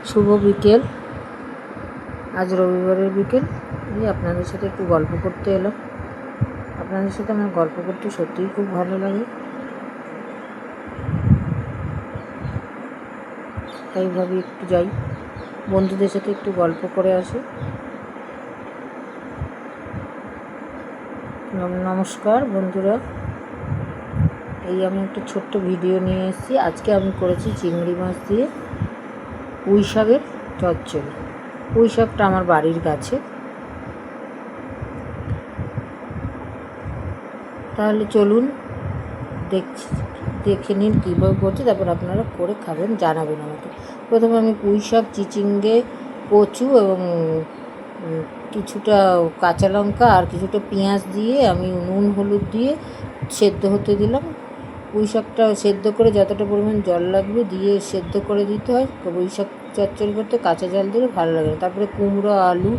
শুভ বিকেল। আজ রবিবারের বিকেল। আপনাদের সাথে একটু গল্প করতে এলাম। আপনাদের সাথে আমার গল্প করতে সত্যিই খুব ভালো লাগে, তাই ভাবি একটু যাই, বন্ধুদের সাথে একটু গল্প করে আসি। নমস্কার বন্ধুরা, আমি একটা ছোট্ট ভিডিও নিয়ে এসেছি। আজকে আমি করেছি চিংড়ি মাছ দিয়ে পুঁই শাকের চচ্চড়ি। পুঁই শাকটা আমার বাড়ির কাছে। তাহলে চলুন দেখে নিন কীভাবে করছি, তারপর আপনারা করে খাবেন, জানাবেন আমাকে। প্রথমে আমি পুঁই শাক, চিচিঙ্গে, কচু এবং কিছুটা কাঁচা লঙ্কা আর কিছুটা পেঁয়াজ দিয়ে আমি নুন হলুদ দিয়ে সেদ্ধ হতে দিলাম। পুঁই শাকটা সেদ্ধ করে যতটা পরিমাণ জল লাগবে দিয়ে সেদ্ধ করে দিতে হয়। পুঁই শাক চচ্চড়ি করতে কাঁচা জল দিলে ভালো লাগে না। তারপরে কুমড়ো, আলু,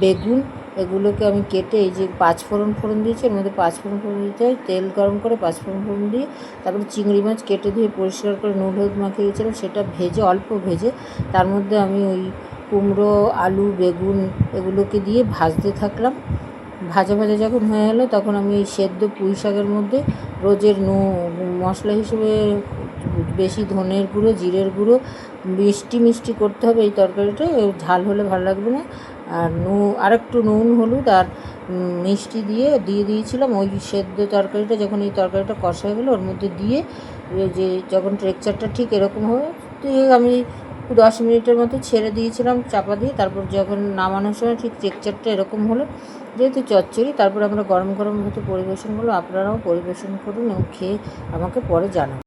বেগুন এগুলোকে আমি কেটে এই যে পাঁচফোড়ন দিয়েছি, এর মধ্যে পাঁচফোড়ন দিতে হয়। তেল গরম করে পাঁচফোড়ন দিয়ে তারপরে চিংড়ি মাছ কেটে দিয়ে পরিষ্কার করে নুন হলুদ মাখিয়ে দিয়েছিলাম, সেটা ভেজে অল্প ভেজে তার মধ্যে আমি ওই কুমড়ো, আলু, বেগুন এগুলোকে দিয়ে ভাজতে থাকলাম। ভাজা যখন হয়ে গেলো তখন আমি এই সেদ্ধ পুঁই শাকের মধ্যে রোজের মশলা হিসেবে বেশি ধনের গুঁড়ো, জিরের গুঁড়ো, মিষ্টি করতে হবে এই তরকারিটা, ঝাল হলে ভালো লাগবে না। আর আরেকটু নুন হলুদ আর মিষ্টি দিয়ে দিয়েছিলাম। ওই সেদ্ধ তরকারিটা যখন এই তরকারিটা কষা হয়ে গেলো ওর মধ্যে দিয়ে যে যখন টেক্সচারটা ঠিক এরকম হবে দিয়ে আমি 10 মিনিটের মতো ছেড়ে দিয়েছিলাম চাপা দিয়ে। তারপর যখন নামানোর সময় ঠিক টেক্সচারটা এরকম হলো, যেহেতু চচ্চড়ি, তারপর আমরা গরম হতে পরিবেশন করলো। আপনারাও পরিবেশন করুন এবং খেয়ে আমাকে পরে জানান।